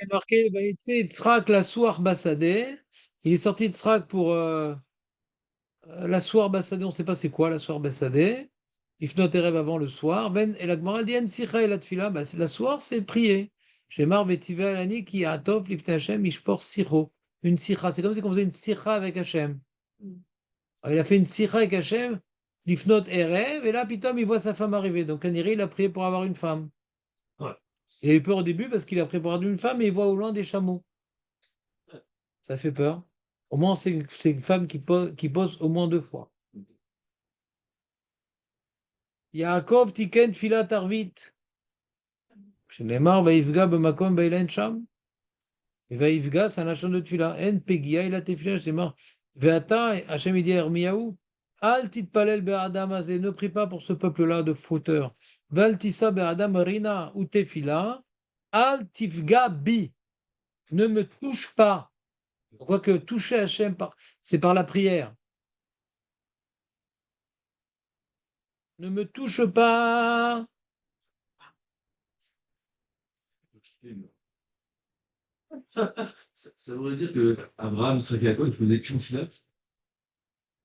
est marqué, Tzrak la Souar Bassadeh. Il est sorti de Tzrak pour la Souar Bassadeh, on ne sait pas c'est quoi la Souar Bassadeh. Ifnot Erev avant le soir. Ben, et la Gemara dit En Sicha et la Tfila. Bah, la Souar, c'est prier. Shemar Vetive Alani qui atov lifte Hashem Ishpor Sicho. Une Sicha, c'est comme si on faisait une Sicha avec Hashem. Alors, il a fait une Sicha avec Hashem, Lifnot Erev, et là, Pitom, il voit sa femme arriver. Donc, Kaniri, il a prié pour avoir une femme. Ouais. Il a eu peur au début parce qu'il a prié pour avoir une femme et il voit au loin des chameaux. Ça fait peur. Au moins, c'est une femme qui pose au moins deux fois. Yaakov tiken filat arvit. שנאמר, ויפגע במקום ואילן שם, ויפגע c'est un לשון de תפילה, אין פגיעה אלא תפילה, שנאמר, ואתה, Hachem dit à Yirmiyahu, Al titpalel be'adam azé, ne prie pas pour ce peuple-là de fauteurs. Val tissa be'adam rina ou tefila, al tifga bi, ne me touche pas. On voit que toucher Hachem, c'est par la prière. Ne me touche pas. Ça voudrait dire que Abraham, Isaac et Jacob, ils faisaient qu'une fila.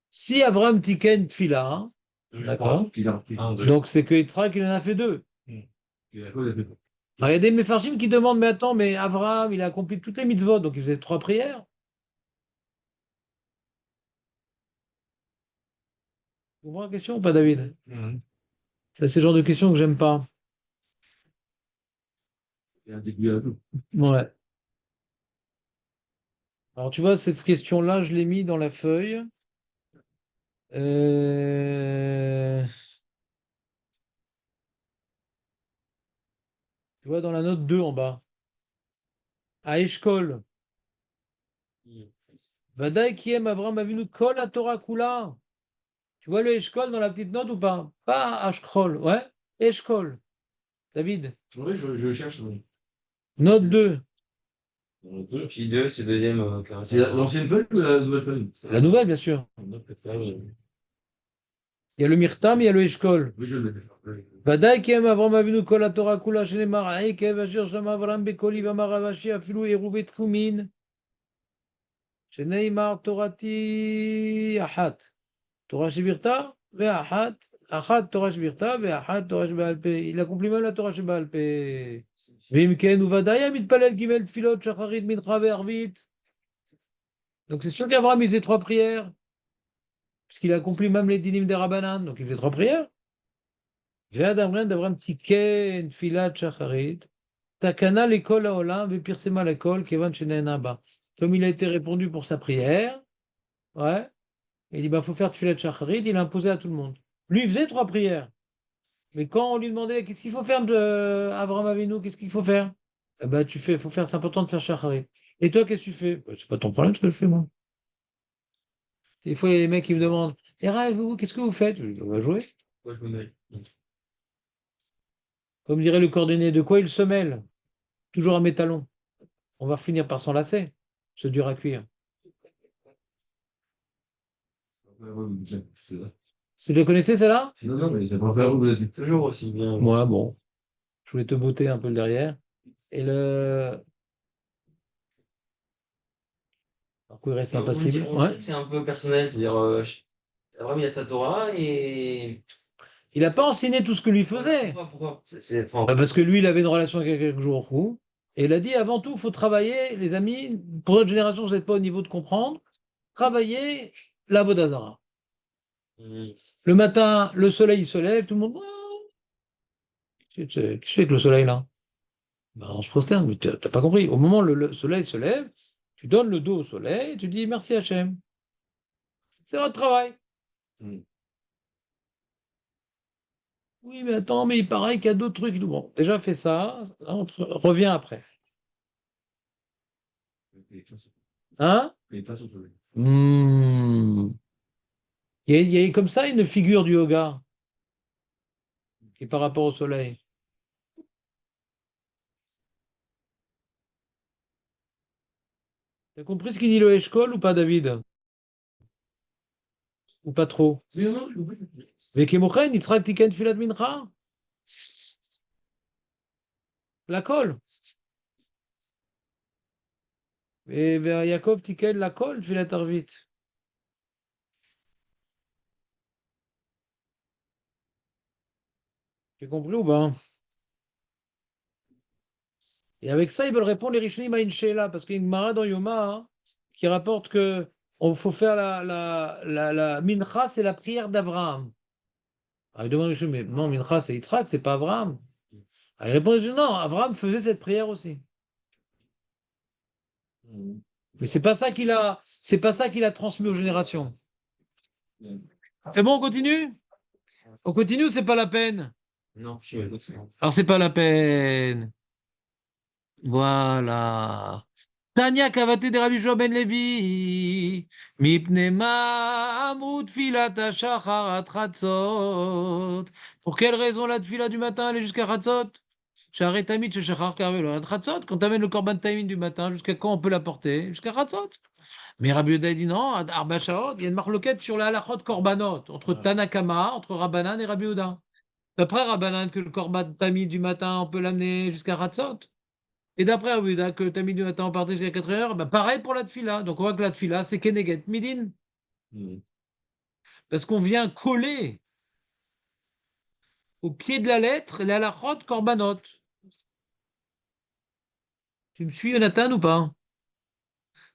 Si Avram tiken tfila, d'accord, donc c'est que Yitzhak, il en a fait deux. Et Jacob, il a fait quoi? Alors, il y a des Mefarshim qui demandent, mais attends, mais Avraham, il a accompli toutes les mitzvot, donc il faisait trois prières. Vous comprenez la question ou pas, David? Ça, c'est le genre de question que j'aime pas. Il y a un début à tout. Ouais. Alors, tu vois, cette question-là, je l'ai mis dans la feuille. Euh, Tu vois, dans la note 2 en bas. À Eshkol. Vadaï qui aime Avram Avinu Kol à Torah Kula. Tu vois le Eshkol dans la petite note ou pas? Pas Ashkol, ouais. Eshkol. David. Oui, je cherche. Oui. Note 2. Puis 2, c'est le deuxième. C'est l'ancienne feuille ou la nouvelle feuille? La nouvelle, bien sûr. Il y a le Myrtam, il y a le Eshkol. Oui, je l'ai fait. ודאי כי הם אברהם אבינו כל התורה כולה שנאמר, עקב אשר שמע אברהם בקולי ואמר רבשי אפילו עירובי תחומין, שנאמר תורתי אחת, תורה שבכתב ואחת, אחת תורה שבכתב ואחת תורה שבעל פה. Il accomplit même la Torah שבעל פה. ואם כן, הוא ודאי היה מתפלל קיבל תפילות שחרית, מנחה וערבית. Donc c'est sûr qu'Abraham il faisait trois prières, puisqu'il accomplit même les dinim des Rabbanan, donc il faisait trois prières. ועד אברהם תיקן תפילת שחרית, תקנה לכל העולם ופרסמה לכל כיוון שנהנה בה. Comme il a été répondu pour sa prière, ouais, il dit, bah, faut faire tfilat shacharit, il a imposé à tout le monde. Lui, il faisait trois prières. Mais quand on lui demandait, qu'est-ce qu'il faut faire de Avraham Avinu, qu'est-ce qu'il faut faire? Eh ben, faut faire, c'est important de faire shacharit. Et toi, qu'est-ce que tu fais? Bah, c'est pas ton problème ce que je fais, moi. Des fois, il y a les mecs qui me demandent, et vous, qu'est-ce que vous faites? Je dis, on va jouer. Moi, je me mêle. Comme dirait le cordonnier, de quoi il se mêle? Toujours un métalon. On va finir par s'enlacer. C'est dur à cuire. C'est ça. Tu le connaissais, celle-là? Non, non, mais c'est pas faire vous C'est toujours aussi bien. Ouais, bon. Je voulais te botter un peu le derrière. Et le. Alors qu'il reste impassible. On dirait que c'est un peu personnel, c'est-à-dire, Abraham, il a sa Torah et. Il n'a pas enseigné tout ce que lui faisait. Pourquoi? Parce que lui, il avait une relation avec quelques jours fou. Et il a dit avant tout, il faut travailler, les amis. Pour notre génération, vous n'êtes pas au niveau de comprendre. Travailler la Vodazara. Le matin, le soleil se lève, tout le monde. Qu'est-ce que tu fais avec le soleil là? Ben, on se prosterne, mais tu n'as pas compris. Au moment où le soleil se lève, tu donnes le dos au soleil et tu dis merci Hachem. C'est votre travail. Mm. Oui, mais attends, mais il paraît qu'il y a d'autres trucs. Bon, déjà fais ça, reviens après. Hein? Et pas sur le soleil. Il y a comme ça une figure du yoga qui est par rapport au soleil. T'as compris ce qu'il dit le Eshkol ou pas, David? Ou pas trop? Oui, non, je comprends. Vekemochen, Yitzhak tiken filat mincha. La colle. ויעקב תיקן לכל תפילת ערבית. J'ai compris ou pas? Et avec ça, ils veulent répondre les Rishonim à une Sheila, parce qu'il y a une Mara dans Yoma hein, qui rapporte que il faut faire la mincha, c'est la prière d'Abraham. Alors ils demandent aux Rishonim, mais non, mincha, c'est Yitzhak, c'est pas Abraham. Alors ils répondent, non, Abraham faisait cette prière aussi. Mais c'est pas ça qu'il a transmis aux générations. C'est bon, on continue? On continue ou c'est pas la peine? Non, je suis. Alors c'est pas la peine. Voilà. Tanya Kavate de Rabbi Joa ben Levi. Mipne ma amru tfilat hashachar at chatzot. Pour quelle raison la tfila du matin elle est jusqu'à chatzot? Sharet tamid shechachar karvelo at chatzot. Quand tu amènes le korban tamid du matin, jusqu'à quand on peut l'apporter? Jusqu'à chatzot. Mais Rabbi Yehuda dit non, à Arba Shaot, il y a une marloquette sur la halachot korbanot, entre Tanakama, entre Rabbanan et Rabbi Yehuda. D'après Rabbanan, que le korban tamid du matin, on peut l'amener jusqu'à chatzot. Et d'après Rabbi Yehuda, que le tamid du matin, on partait jusqu'à 4 heures, bah pareil pour la tfila. Donc on voit que la tfila, c'est Keneget Midin. Parce qu'on vient coller au pied de la lettre les halachot korbanot. Tu me suis, Jonathan, ou pas?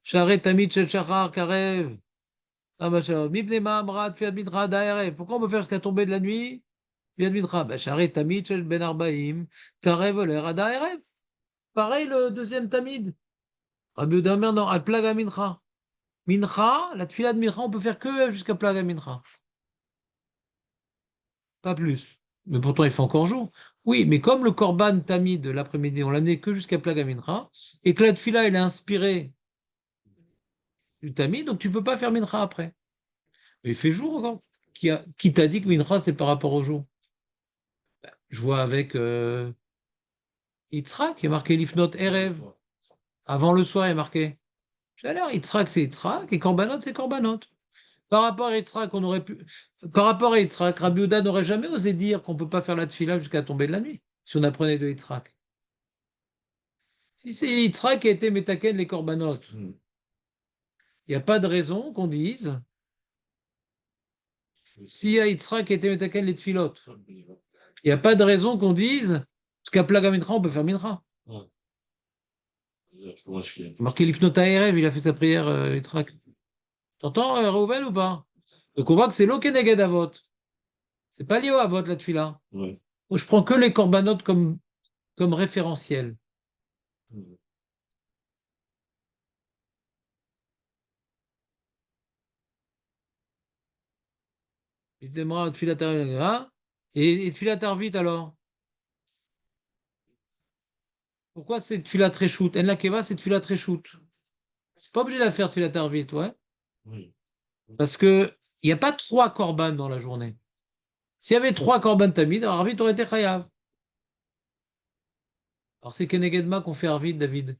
Sharet tamid shel shachar karev. Ah bah ça, Mibne ma'amrat fiat mitra da'erev. Pourquoi on peut faire jusqu'à tomber de la nuit? Fiat mitra. Bah sharet tamid shel ben arbaim. Karev oler ada erev. Pareil le deuxième tamid. Rabbi Yehuda Omer, non, al plaga mincha. Mincha, la tfila de mincha, on peut faire que jusqu'à plaga mincha. Pas plus. Mais pourtant, il fait encore jour. Oui, mais comme le korban tamid de l'après-midi, on l'a amené que jusqu'à plaga mincha, et que la tfila, elle est inspirée du tamid, donc tu peux pas faire mincha après. Mais il fait jour encore. Qui t'a dit que mincha, c'est par rapport au jour? Je vois avec Yitzhak, qui est marqué Lifnot Erev. Avant le soir, il est marqué. Tout à l'heure, Yitzhak, c'est Yitzhak, et Korbanot, c'est Korbanot. Par rapport à Yitzhak, on aurait pu. Par rapport à Yitzhak, Rabbi Yehuda n'aurait jamais osé dire qu'on ne peut pas faire la tefila jusqu'à tomber de la nuit, si on apprenait de Yitzhak. Si c'est Yitzhak qui a été métaken les Korbanot, il n'y a pas de raison qu'on dise. Si Yitzhak qui a été métaken les tefilot, il n'y a pas de raison qu'on dise. Parce qu'à Plaga Mincha, on peut faire Mincha. Marqué Lifnot Erev, il a fait sa prière, Yitzhak. T'entends, Reuven, ou pas? Donc on voit que c'est l'Okeneged Avot. C'est pas lié au Avot, la tefila. Ouais. Moi, je prends que les Korbanot comme référentiel. Il démarre Tfilat Arvit. Et Tfilat Arvit alors? Pourquoi c'est Tfilat Reshoot? En la Keva, c'est Tfilat Reshoot. C'est pas obligé de la faire Tfilat Arvit, ouais. Oui. Parce que il n'y a pas 3 korban dans la journée. S'il y avait 3 korban tamid, alors Arvit aurait été chayav. Alors c'est Kenegedma qu'on fait Arvit, David.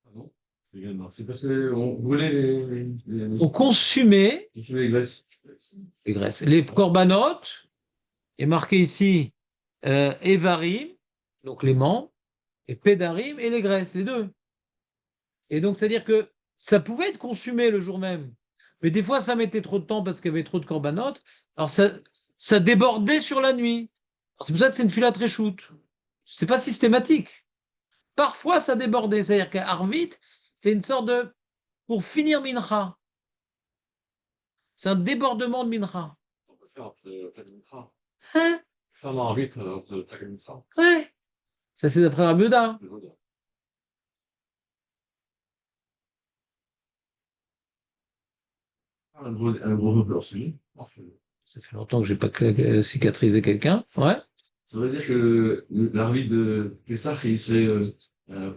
Ah non, c'est également. C'est parce qu'on brûlait On consumait les graisses. les graisses. Les korbanot, est marqué ici Evarim, donc les membres, et Pédarim et les graisses, les deux. Et donc, c'est-à-dire que ça pouvait être consumé le jour même. Mais des fois, ça mettait trop de temps parce qu'il y avait trop de corbanotes. Alors, ça débordait sur la nuit. Alors, c'est pour ça que c'est une fila très shoot. C'est pas systématique. Parfois, ça débordait. C'est-à-dire qu'à Arvit, c'est une sorte de. Pour finir Mincha. C'est un débordement de Mincha. On peut faire après le Mitra. Hein? Faire l'arbitre après le Mitra. Ouais. Ça, c'est d'après Rabbi Yehuda. Un gros doppler, celui. Ça fait longtemps que j'ai pas cicatrisé quelqu'un. Ouais. Ça veut dire que l'arbitre de Pessah, il serait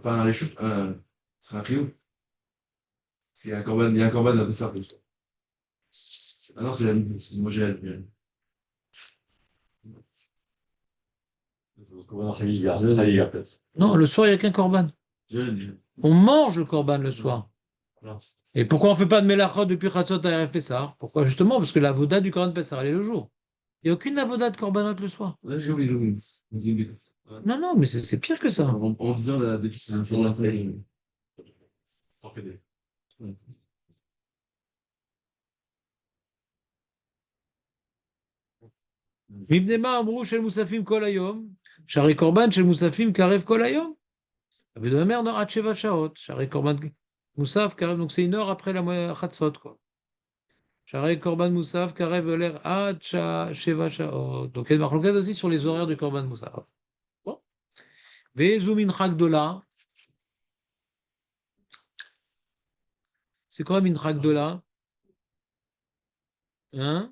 pas un réchauffé, ce serait un trio. Parce qu'il y a un corban à Pessah. Ah non, c'est la nuit. Moi, j'ai la nuit. Non, le soir, il n'y a qu'un korban. J'ai la nuit. On mange le korban le soir. Voilà. Et pourquoi on ne fait pas de melachot depuis Chatzot à Erev Pessah? Pourquoi? Justement, parce que la voda du korban Pessah, elle est le jour. Il n'y a aucune avoda de korbanot le soir. Ouais, j'ai oublié. On dit une bêtise. Ouais. Non, non, mais c'est pire que ça. En disant la bêtise, c'est un jour après. Après, מפני מה אמרו של מוספים כל היום? שהרי קורבן של מוספים קרב כל היום. רבי יהודה אומר, non, עד 7 שעות. שהרי קורבן מוסף קרב, donc c'est 1 heure après la חצות, quoi. שהרי קורבן מוסף קרב והולך עד 7 שעות. Donc il y a une מחלוקת aussi sur les horaires du קורבן מוסף. Bon. ואיזו מנחה גדולה? C'est quoi מנחה גדולה? Hein?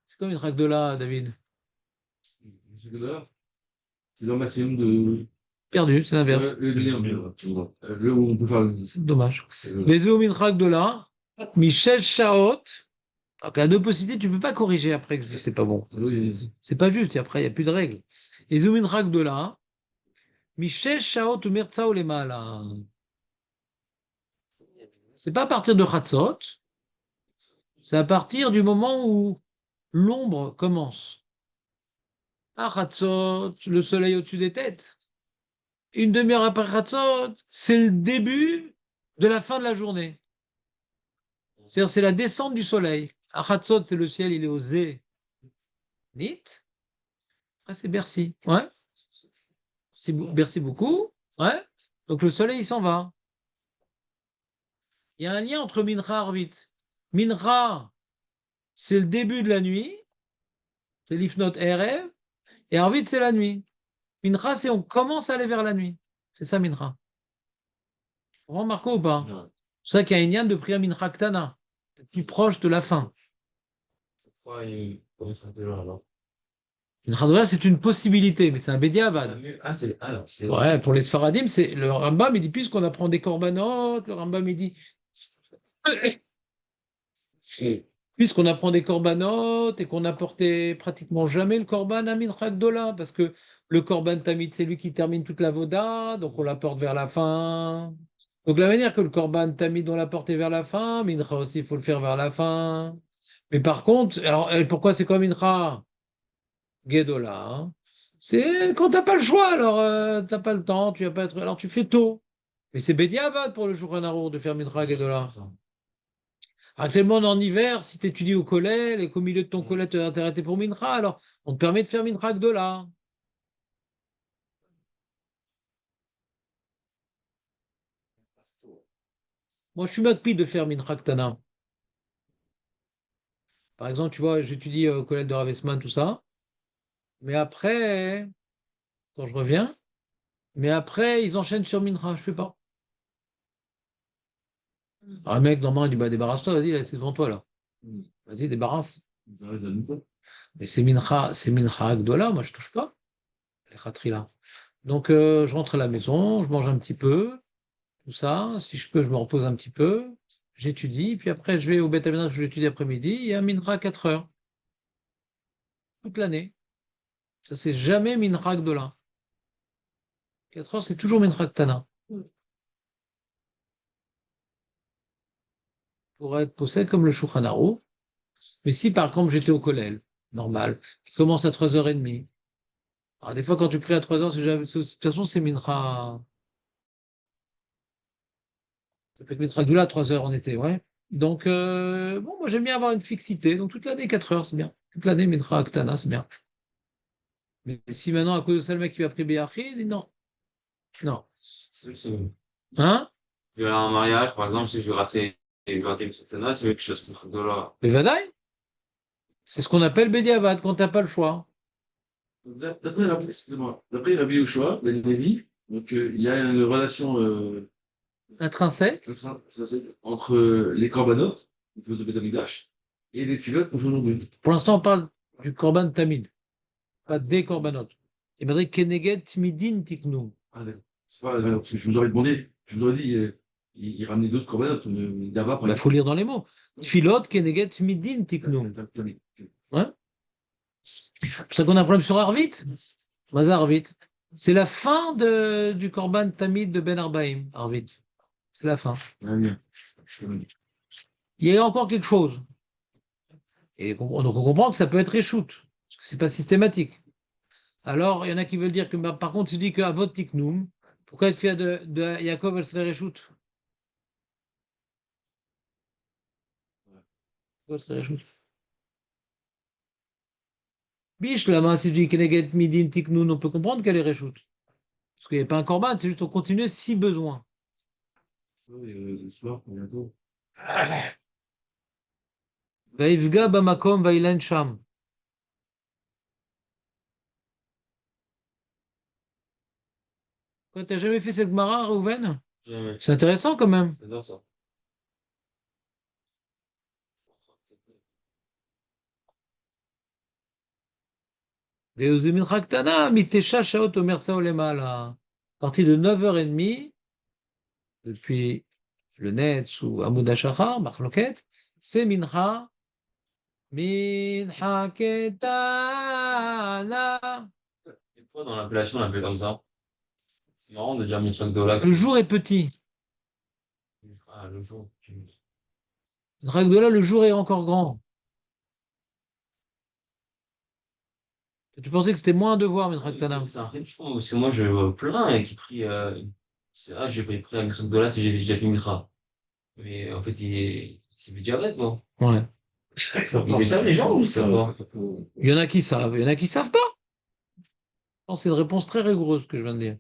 C'est quoi מנחה גדולה, David? c'est le maximum de. Perdu, c'est l'inverse. Le où on peut faire le. C'est dommage. ואיזו מנחה גדולה? משש שעות. Donc, à 2 possibilités, tu ne peux pas corriger après que je dis c'est pas bon. Oui. C'est pas juste, et après, il n'y a plus de règles. Et Zouminrak de là, Mishesh Shaot ou Mertsa ou les Mala. C'est pas à partir de Khatzot, c'est à partir du moment où l'ombre commence. À Khatzot, le soleil au-dessus des têtes. 1/2 heure après Khatzot, c'est le début de la fin de la journée. C'est-à-dire, c'est la descente du soleil. À Khatzot, c'est le ciel, il est au Zénith. Après, c'est Bercy. Ouais. Merci beaucoup. Ouais. Donc le soleil, il s'en va. Il y a un lien entre Mincha et Arvit. Mincha, c'est le début de la nuit. C'est l'Ifnot Erev. Et Arvit, c'est la nuit. Mincha, c'est on commence à aller vers la nuit. C'est ça, Mincha. Vous comprenez, Marco, ou pas? C'est ça qu'il y a un lien de prière Mincha Ktana. Plus proche de la fin. Mincha Gdola, c'est une possibilité, mais c'est un Bediavad. Ouais, pour les Sfaradim, c'est le Rambam, il dit, puisqu'on apprend des corbanotes, le Rambam, il dit, puisqu'on apprend des corbanotes et qu'on n'apportait pratiquement jamais le korban à Mincha Gdola, parce que le korban tamid, c'est lui qui termine toute la voda, donc on l'apporte vers la fin. Donc la manière que le korban tamid, on l'apportait vers la fin, Mincha aussi, il faut le faire vers la fin. Mais par contre, alors pourquoi c'est comme Mincha Gedola, hein. C'est quand t'as pas le choix, alors t'as pas le temps, tu vas pas être. Alors tu fais tôt. Mais c'est Bediavad pour le Shulchan Arour de faire Mincha Gedola. Actuellement, en hiver, si tu étudies au collège et qu'au milieu de ton collège tu es intéressé pour Mincha, alors on te permet de faire Mincha Gedola. Moi, je suis makpid de faire Mincha Ktana. Par exemple, tu vois, j'étudie au collège de Ravesman, tout ça. Mais après, quand je reviens, mais après, ils enchaînent sur Mincha, je fais pas. Un mec, normalement, il dit, bah, débarrasse-toi, vas-y, là, c'est devant toi, là. Vas-y, débarrasse. Mais c'est Mincha Gdola, moi, je touche pas. Les khatri là. Donc, je rentre à la maison, je mange un petit peu, tout ça. Si je peux, je me repose un petit peu. J'étudie, puis après, je vais au Beth Amikdash où j'étudie après-midi. Il y a Mincha à 4 heures. Toute l'année. Ça, c'est jamais Mincha Gdola. 4 heures, c'est toujours Mincha Ktana. Pour être possède comme le Shulchan Arour. Mais si, par contre, j'étais au collège, normal, qui commence à 3h30. Alors, des fois, quand tu pries à 3 heures, de toute façon, c'est Mincha. Ça peut être Mincha Gdoula à 3 heures en été, ouais. Donc, bon, moi, j'aime bien avoir une fixité. Donc, toute l'année, 4 heures, c'est bien. Toute l'année, Mincha Ktana, c'est bien. Mais si maintenant, à cause de ça, le mec qui va prier Béachi, il dit non. Non. Hein? Il y a un mariage, par exemple, si je vais rater une certaine c'est quelque chose comme $. Les Vadaï? C'est ce qu'on appelle Bédiavad, quand t'as pas le choix. D'après Rabbi Yehoshua, Ben Levi, donc il y a une relation Intrinsèque. entre les corbanotes, qu'on fait au Beth Amikdash, et les tfilotes qu'on fait aujourd'hui. Pour l'instant, on parle du Korban Tamid, pas des Korbanot. Il m'a dit Keneged Tmidin Tiknu. Ah, d'accord. C'est pas, parce que je vous aurais demandé, je vous aurais dit, il ramenait d'autres corbanotes, Dava, par Il faut lire dans les mots. Tfilot Keneged Tmidin Tiknu. Ouais. C'est pour ça qu'on a un problème sur Arvit. Mazar Arvit. C'est la fin du Korban Tamid de Ben Arbaïm, Arvit. C'est la fin. Il y a encore quelque chose. Et donc on comprend que ça peut être reshoot, parce que c'est pas systématique. Alors, il y en a qui veulent dire que, bah, par contre, tu dis qu'à votre tiknoum, pourquoi être fier de Yaakov, elle serait reshoot? Quoi serait Réchout? Biche, là, si je dis Keneget Midim Tiknoun, on peut comprendre qu'elle est Réchout. Parce qu'il n'y a pas un corban, c'est juste on continue si besoin. Oui, le soir, bientôt. Vaïvga Bamakom Vaïlen Sham. Quoi, t'as jamais fait cette Gemara, Reuven? Jamais. C'est intéressant quand même. J'adore ça. Raktana, Mitesha Shaot Omer Saolema, là. Partie de 9h30, depuis le Netz ou Amoud Hashachar, Marloket, c'est Mincha, Mincha Ketana. Et pourquoi dans l'appellation on l'appelle comme ça? C'est marrant de dire Mitzvah Gdola. Le jour est petit. Ah, le jour. Ragdola, le jour est encore grand. Tu pensais que c'était moins un devoir, Mincha Ketana? C'est un fait, je pense, parce que moi je vois plein qui prient. Ah, j'ai pris à Mitzvah Gdola si j'ai déjà fait Mitra. Mais en fait, c'est du diabète, non? Ouais. Ils le savent les gens ou ils savent pas? Il y en a qui savent, il y en a qui savent pas. Non, c'est une réponse très rigoureuse que je viens de dire.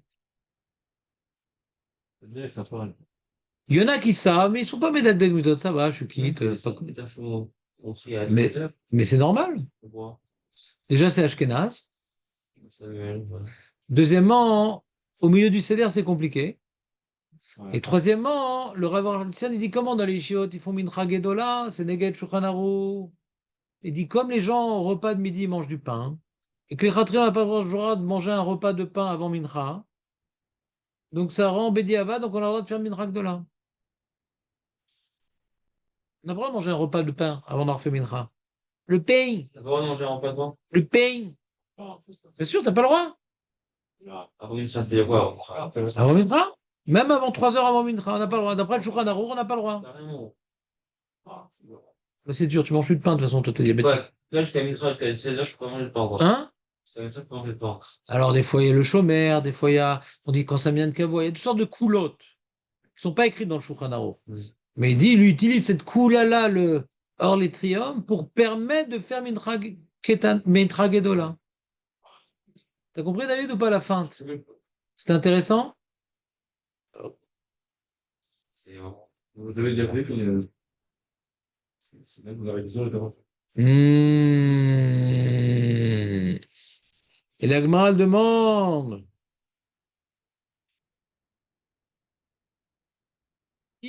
Il y en a qui savent, mais ils sont pas médecins méthode, ça va, je suis quitte. On prie à Mais, FKZ. mais c'est normal. Pourquoi? Déjà, c'est Ashkenaz. Voilà. Deuxièmement, au milieu du CDR, c'est compliqué. Ouais. Et troisièmement, le Rav Arlitzian, il dit comment dans les Yeshivot, ils font Mincha Gedola, c'est Neged Shulchan Aruch. Il dit comme les gens au repas de midi mangent du pain, et que les Khatrim n'ont pas le droit de manger un repas de pain avant Mincha, donc ça rend Bediava, donc on a le droit de faire Mincha Gedola. On a le droit de manger un repas de pain avant d'avoir fait Mincha. Le pain, T'as pas le droit de manger un repas de pain? le pain. Bien sûr, t'as pas le droit. Avant une chasse, c'était quoi? Avant Mincha, même avant 3 heures avant Mincha, on n'a pas le droit. D'après le Shulchan Aruch, on n'a pas le droit. Carrément. Bah, c'est dur, tu manges plus de pain de toute façon, toi t'es diabétique. Ouais, là jusqu'à Mitra, jusqu'à 16h, je peux pas manger de pain, quoi. Hein? Jusqu'à Mitra, je peux pas manger de pain. Alors, des fois, il y a le chômeur, des fois, il y a, on dit quand ça vient de Kavo, il y a toutes sortes de coulottes qui sont pas écrites dans le Shulchan Aruch. Mais il dit, il utilise cette coula-là, le hors Trium, pour permettre de faire Mincha Gedola. T'as compris, David, ou pas la feinte? C'était intéressant? C'est Vous avez déjà fait, puis c'est même la révision notamment. Et la Gemara elle demande.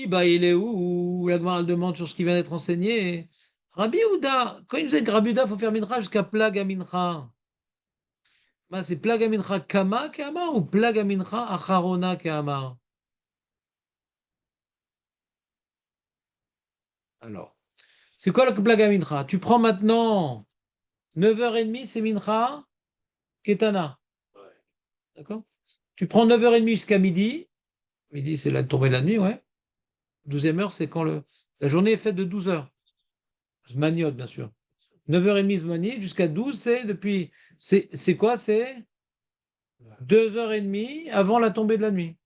Bah, il est où? La Gemara elle demande sur ce qui vient d'être enseigné. Rabbi Houda, quand il nous dit que Rabbi Houda, il faut faire Mincha jusqu'à Plag à Mincha. Bah, c'est Plag à Mincha Kama Kehamar ou Plag à Mincha Acharona Kehamar? Alors, c'est quoi le Plag à Mincha? Tu prends maintenant 9h30, c'est Mincha Ketana. D'accord? Tu prends 9h30 jusqu'à midi. Midi, c'est la tombée de la nuit, ouais. 12e heure, c'est quand la journée est faite de 12 heures. Zmaniote, bien sûr. 9h30 Zmaniote, jusqu'à 12, c'est depuis. C'est quoi? C'est 2h30 avant la tombée de la nuit.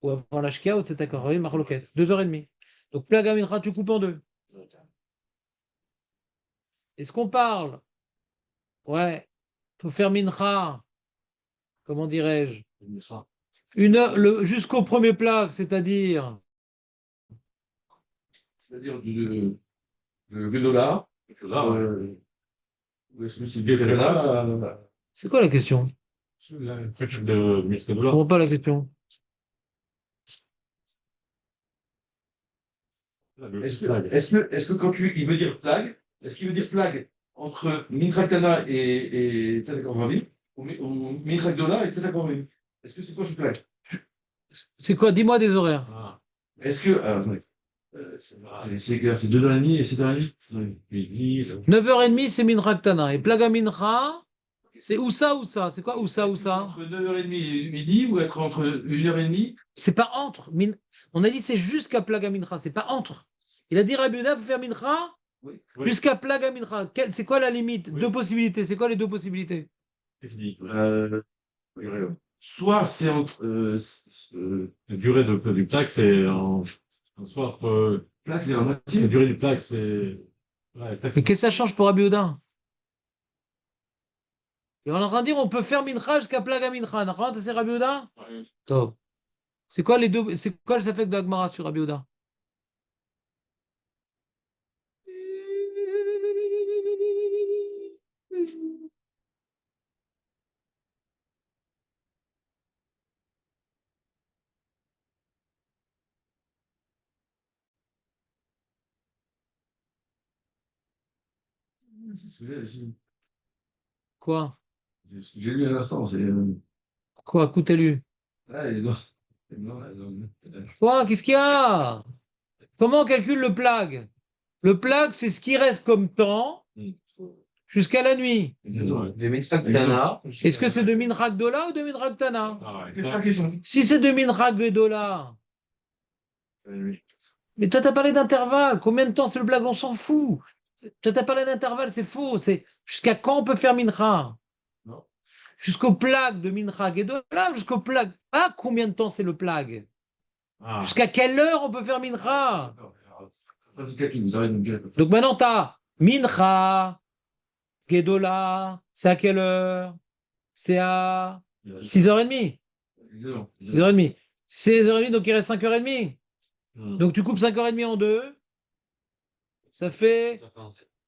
Ou avant la Shkia, c'est d'accord. Oui, Marloquette. 2h30. Donc, Plaga Mincha, tu coupes en deux. Est-ce qu'on parle? Ouais. Faut faire Mincha. Comment dirais-je? Une heure, jusqu'au premier plat, c'est-à-dire. C'est-à-dire du dollar. Ou est-ce que c'est du Canada? C'est quoi la question? Je comprends pas la question. Est-ce que quand il veut dire flag, est-ce qu'il veut dire flag entre Mintraktana et Tzedek Orvavim, ou Mintrakdona et Tzedek Orvavim? Est-ce que c'est quoi ce flag? C'est quoi? Dis-moi des horaires. Est-ce que. Attendez. C'est 2h30 et 7h30? 9h30, c'est Minraktana. Et Plaga Mincha, c'est où ça, où ça? C'est quoi où ça, où Est-ce que c'est ça? entre 9h30 et midi ou être entre 1h30? C'est pas entre. On a dit c'est jusqu'à Plaga Mincha, c'est pas entre. Il a dit Rabbi Yehuda, faut faire Mincha Oui. jusqu'à Plaga Mincha. C'est quoi la limite? Oui. Deux possibilités. C'est quoi les deux possibilités? Soit c'est entre. La durée du plaque, c'est soit entre. Plaque, c'est en La moitié. durée du plaque, c'est Ouais, Mais qu'est-ce que ça change pour Rabbi Yehuda? Et on est en train de dire on peut faire mincha jusqu'à plaga mincha. D'accord? C'est Rabbi Yehuda? ouais. Top. C'est quoi les deux? C'est quoi le safek de Agmara sur Rabbi Yehuda? C'est ce que Quoi? j'ai lu à l'instant. C'est. Quoi? Coutelu? Ah, et non. Non, non, Quoi? Qu'est-ce qu'il y a? Comment on calcule le plag? Le plag, c'est ce qui reste comme temps jusqu'à la nuit. exactement. De Mitzvah Tana. Est-ce que c'est de Minchak Dola ou de Minchak Tana? Ah, ouais. Qu'est-ce que question? Si c'est de Minchak Dola, Oui. mais toi, t'as parlé d'intervalle. Combien de temps c'est le plag? On s'en fout. Toi, t'as parlé d'intervalle, c'est faux. C'est jusqu'à quand on peut faire Mincha? Non. Jusqu'au plag de Minchak Dola, jusqu'au plag. Ah, combien de temps c'est le plag? Ah, Jusqu'à quelle heure on peut faire Mincha? D'accord. Alors, après, c'est calcul, vous arrêtez de me dire. Donc maintenant, tu as Mincha, Gedola, c'est à quelle heure? C'est à 6h30. Exactement. 6h30. 6h30, donc il reste 5h30. hmm. Donc tu coupes 5h30 en deux, ça fait,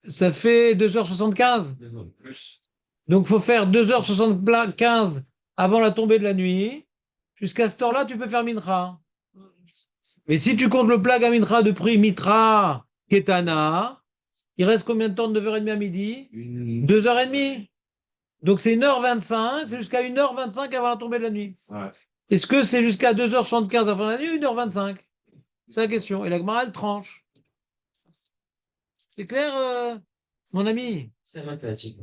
ça fait 2h75. Plus. Donc il faut faire 2h75 avant la tombée de la nuit. Jusqu'à cette heure-là, tu peux faire Mincha. Mais si tu comptes le plag à Mincha de prix Mitra, Ketana, il reste combien de temps de 9h30 à midi? 2h30. Donc c'est 1h25, c'est jusqu'à 1h25 avant la tombée de la nuit. Ouais. Est-ce que c'est jusqu'à 2h75 avant la nuit ou 1h25? C'est la question. Et la Gemara, elle tranche. C'est clair, mon ami? C'est mathématique.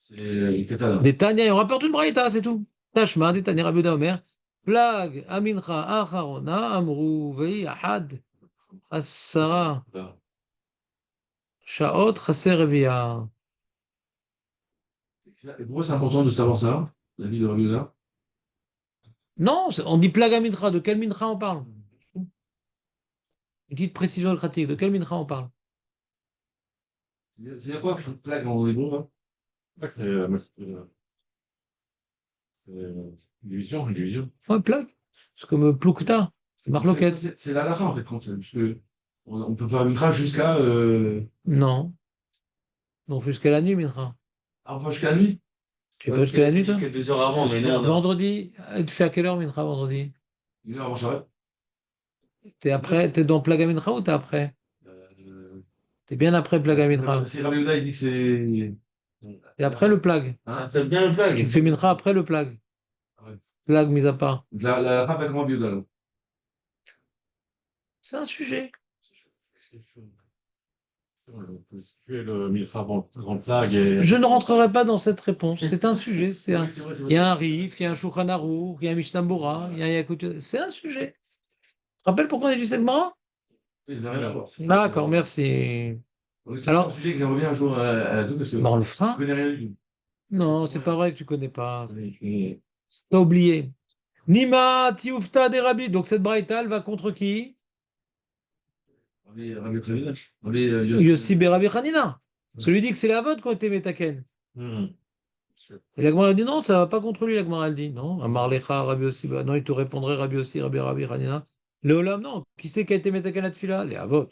C'est Katana. Des Tanya, et on rapporte une braïta, c'est tout. Tashma, des Tanya, Rabbi Yehuda Omer. Plag, Amincha, Acharona, Amrou, Vei, Ahad, Asara, Shaot, Chaser, Revia. Et pourquoi c'est important de savoir ça, la vie de Rabbi Yehuda? Non, on dit Plag Amincha. De quel Mincha on parle? Une petite précision pratique. De quel Mincha on parle? C'est quoi plaque en hébreu, hein? Ouais, une division. Ouais, Plag. C'est comme Plukta. C'est Marloquette. C'est la lara, en fait, parce que on peut faire une crash jusqu'à. Non. Non, jusqu'à la nuit, Mincha. Ah, enfin, jusqu'à la nuit. Tu peux jusqu'à la nuit, toi? Jusqu'à 2 heures avant, mais non, non. Vendredi, tu fais à quelle heure, Mincha, vendredi? Une heure avant Shabbat. T'es après, t'es dans Plaga Mincha ou t'es après? Euh, T'es bien après Plaga Mincha. Si Rabbi Yehuda, il dit que c'est. T'es après le Plag. Hein? Fais bien le Tu plug. fais Mincha après le Plag. Ah ouais. Plag mis à part. La frappe avec Rabbi Yehuda, là. C'est un sujet. Tu fais le Milcha avant flag et. Je ne rentrerai pas dans cette réponse. C'est un sujet. Oui, c'est vrai, c'est vrai. Il y a un Rif, il y a un Shulchan Aruch, il y a un Mishnah Bora, il y a un Yakut. C'est un sujet. Tu te rappelles pourquoi on a dit cette Gemara? Oui, ça n'a rien à voir. D'accord, merci. Oui, c'est Alors, un sujet que j'aimerais bien un jour à deux, parce que on le je fera. connais rien du tout. Non, c'est pas vrai que tu connais pas. Oui. T'as oublié. Nima Tioufta des Rabbi. Donc cette braïta, elle va contre qui? Rabbi Yehuda. Yossi Berabi Hanina. Parce que lui dit que c'est la vôtre qui ont été métaken. Hmm. Et la Gemara dit non, ça va pas contre lui. La Gemara elle dit non. Amar Lecha, Rabbi Yossi. Non, il te répondrait Rabbi Yossi, Rabbi Hanina. Léolam, non. Qui c'est qui a été métaken à Tfila? Les Avot.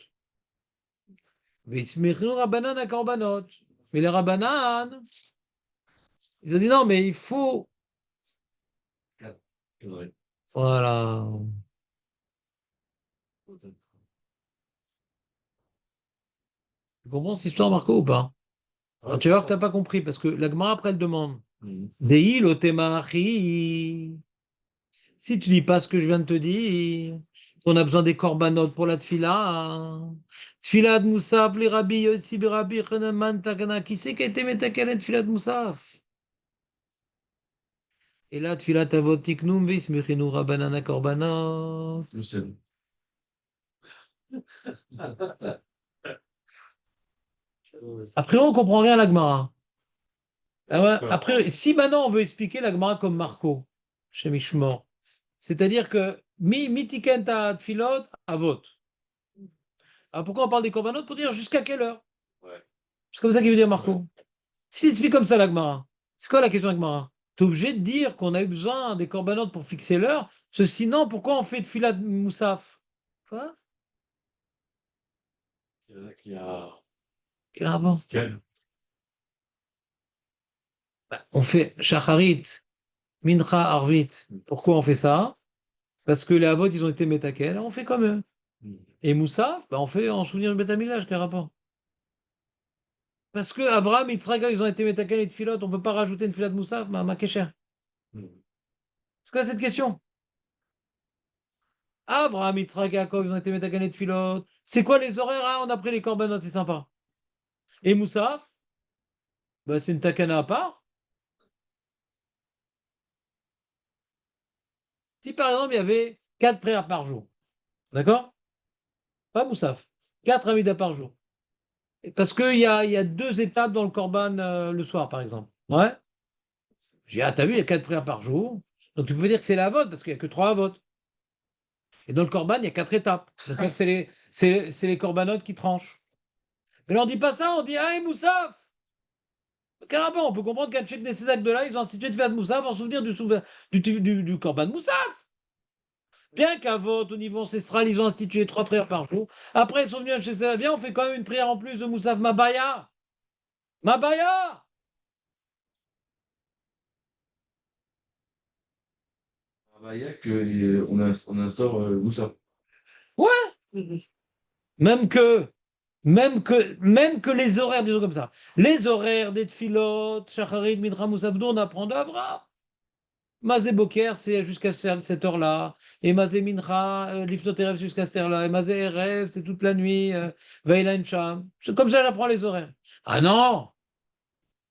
Veismechinu Rabbanan à Korbanot. Mais les Rabbanan, ils ont dit non, mais il faut. Voilà. Tu comprends cette histoire, Marco, ou pas? Alors, tu vas voir que tu n'as pas compris, parce que la Gemara, après, elle demande Dei Lotemachi. Si tu dis pas ce que je viens de te dire, on a besoin des corbanotes pour la tfila. Tfila de Moussaf, les rabbi, Yossi, Rabbi, Chenaman, Takana. Qui c'est qui a été métakalé tfila de Moussaf? Et là, tfila tavot tiknum, vis, michinu rabanana korbanot. Je sais. Après, on comprend rien à la Gemara. Ah ouais, après, si maintenant on veut expliquer la Gemara comme Marco, chez Mishmor, c'est-à-dire que mi tiken ta tfilot avot. Alors pourquoi on parle des corbanotes? Pour dire jusqu'à quelle heure? Ouais. C'est comme ça qu'il veut dire Marco. S'il explique comme ça la Gemara, c'est quoi la question de Gemara? Tu es obligé de dire qu'on a eu besoin des corbanotes pour fixer l'heure. Sinon, pourquoi on fait de filat moussaf? Quoi? Il y en a qui a. Quel rapport? Quel? On fait shacharit, mincha, arvit. Pourquoi on fait ça? Parce que les avot, ils ont été métaken, on fait comme eux. Et moussaf, on fait en souvenir du Beth Amikdash, quel rapport? Parce que Avraham et Yitzhak, ils ont été métaken et de filote, on ne peut pas rajouter une filote moussaf, ma kécher. C'est quoi cette question? Avraham, Yitzhak et Yaakov, ils ont été métaken et de filote. C'est quoi les horaires? Ah, on a pris les corbanotes, c'est sympa. Et moussaf, c'est une takana à part. Si par exemple, il y avait 4 prières par jour, d'accord? Pas moussaf, 4 amida par jour. Parce qu'il y a 2 étapes dans le korban le soir, par exemple. Ouais. J'ai dit, ah, t'as vu, il y a 4 prières par jour. Donc tu peux dire que c'est la vote, parce qu'il n'y a que 3 votes. Et dans le korban, il y a 4 étapes. C'est-à-dire que c'est les corbanotes qui tranchent. Mais là, on ne dit pas ça, on dit, ah, et Moussaf! Quel rapport? On peut comprendre qu'à Tchèque Nessédak de là, ils ont institué de faire de Moussaf en souvenir du korban Moussaf. Bien qu'à vote, au niveau ancestral, ils ont institué 3 prières par jour. Après, ils sont venus chez ça, viens, on fait quand même une prière en plus de Moussaf Mabaya. Mabaya! À Bayak, on instaure Moussa. Ouais! Même que même que les horaires, disons comme ça, les horaires des tfilotes, Shacharit, Midra, Moussabdou, on apprend d'Avra. Mazé Boker, c'est jusqu'à cette heure-là. Et Mazé Mincha, Liftot Erev jusqu'à cette heure-là. Et Mazé Erev, c'est toute la nuit. Veilan Sham. C'est comme ça, j'apprends les horaires. Ah non!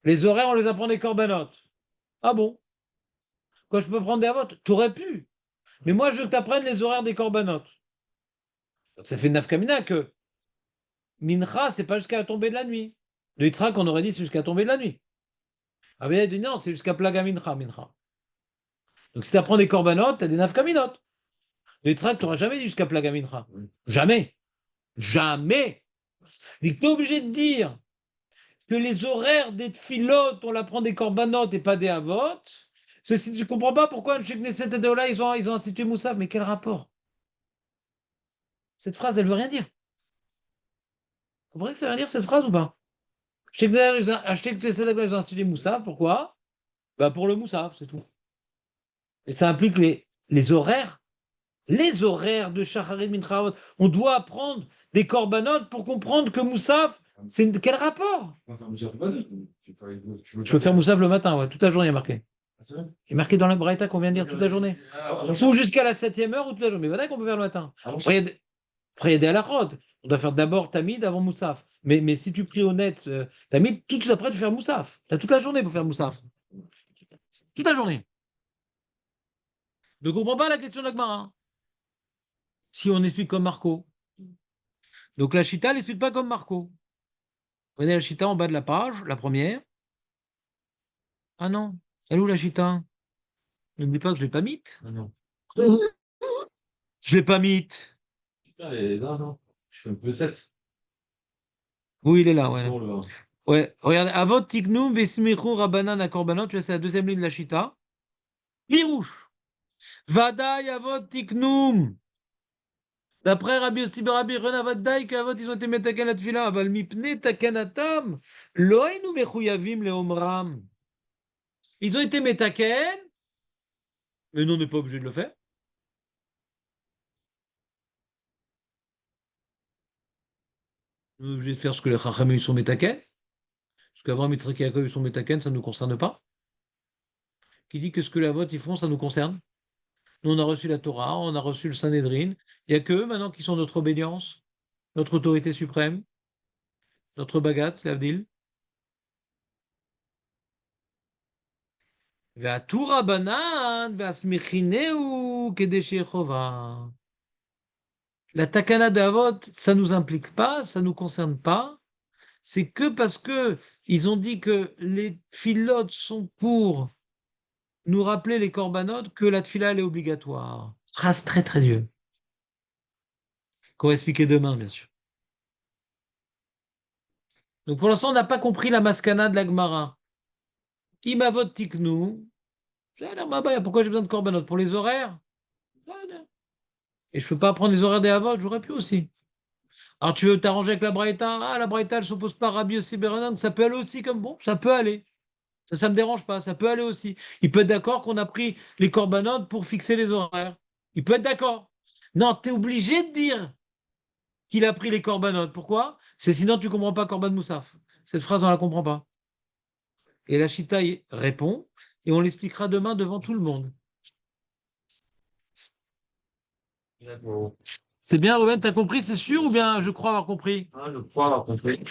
Les horaires, on les apprend des corbanotes. Ah bon? Quoi, je peux prendre des avotes? T'aurais pu. Mais moi, je veux que t'apprennes les horaires des corbanotes. Donc, ça fait nafkamina que Mincha, c'est pas jusqu'à la tombée de la nuit. Le Yitzhak, on aurait dit c'est jusqu'à la tombée de la nuit. Ah ben, il a dit non, c'est jusqu'à Plaga Mincha, Mincha. Donc si tu apprends des corbanotes, tu as des nafkaminotes. Le Yitzhak, tu n'auras jamais dit jusqu'à Plaga Mincha. Jamais. Jamais. Tu es obligé de dire que les horaires des tfilotes, on l'apprend des corbanotes et pas des avotes. Si tu ne comprends pas pourquoi chez Knesset et Deola, ils ont institué Moussa. Mais quel rapport? Cette phrase, elle veut rien dire. Vous comprenez que ça veut rien dire cette phrase ou pas? Chez Knesset et Deola, ils ont institué Moussa. Pourquoi? Pour le Moussa, c'est tout. Et ça implique les horaires. Les horaires de Shacharit Minchaot. On doit apprendre des corbanotes pour comprendre que Moussaf, quel rapport? Enfin, Moussa, pas dire. Je peux faire Moussaf le matin, ouais, toute la journée, il y a marqué. Ah, c'est vrai? Il est marqué dans la Braïta qu'on vient de dire toute la journée. Ou jusqu'à la 7e heure ou toute la journée. Mais voilà qu'on peut faire le matin. Après, il y a des halakhot. On doit faire d'abord Tamid avant Moussaf. Mais si tu pries honnête, Tamid, tout de suite après, tu fais Moussaf. Tu as toute la journée pour faire Moussaf. Toute la journée. Ne comprends pas la question de l'Agmara. Si on explique comme Marco. Donc la Chita, elle n'explique pas comme Marco. Prenez la Chita en bas de la page, la première. Ah non, elle est où la Chita? N'oublie pas que je ne l'ai pas mythe. Ah non. Je ne l'ai pas mythe. Putain, non, non. Je fais un peu 7. Oui, il est là, ouais. Bon, le 1. Ouais, regarde, Avot Tiknum Vesmichu Rabanan Akorbanan, tu vois, c'est la deuxième ligne de la Chita. Pirouche. Vadaï Avot Tiknum. D'après Rabbi Yossi ben Rabbi Ren Avadai, qu'Avot, ils ont été metaken la tfila, aval mipne takanatam, lo haynu mechuyavim leomram. Ils ont été metaken, mais nous, on n'est pas obligé de le faire. On est obligé de faire ce que les Chachamim sont metaken. Parce qu'avant Mitzrak et Yaakov, ils sont metaken, ça ne nous concerne pas. Qui dit que ce que les Avot, ils font, ça nous concerne. Nous, on a reçu la Torah, on a reçu le Sanhedrin. Il n'y a qu'eux maintenant qui sont notre obédience, notre autorité suprême, notre bagat, l'Avdil. Ve'atura banan, ve'asmichineu kedesh Yehovah. La takana d'Avot, ça ne nous implique pas, ça ne nous concerne pas. C'est que parce que ils ont dit que les filotes sont pour nous rappeler les corbanotes que la tfila elle est obligatoire. Phrase très très dure. Qu'on va expliquer demain, bien sûr. Donc pour l'instant, on n'a pas compris la maskana de la Gemara. Imavot tiknu. Pourquoi j'ai besoin de korbanot? Pour les horaires? Et je peux pas prendre les horaires des Havot, j'aurais pu aussi. Alors tu veux t'arranger avec la Braïta? Ah, la Braïta, elle s'oppose pas à Rabbi Yossi ben Yochanan, donc ça peut aller aussi comme bon, ça peut aller. Ça me dérange pas, ça peut aller aussi. Il peut être d'accord qu'on a pris les corbanotes pour fixer les horaires. Il peut être d'accord. Non, tu es obligé de dire qu'il a pris les corbanotes. Pourquoi? C'est sinon tu comprends pas Korban Moussaf. Cette phrase, on la comprend pas. Et la Chita y répond, et on l'expliquera demain devant tout le monde. D'accord. C'est bien, Ruben, t'as compris, c'est sûr ou bien je crois avoir compris? Ah, je crois avoir compris.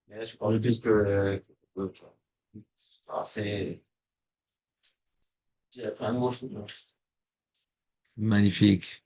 Mais là, je parle plus que- ah, c'est, j'ai appris un nouveau truc. Magnifique.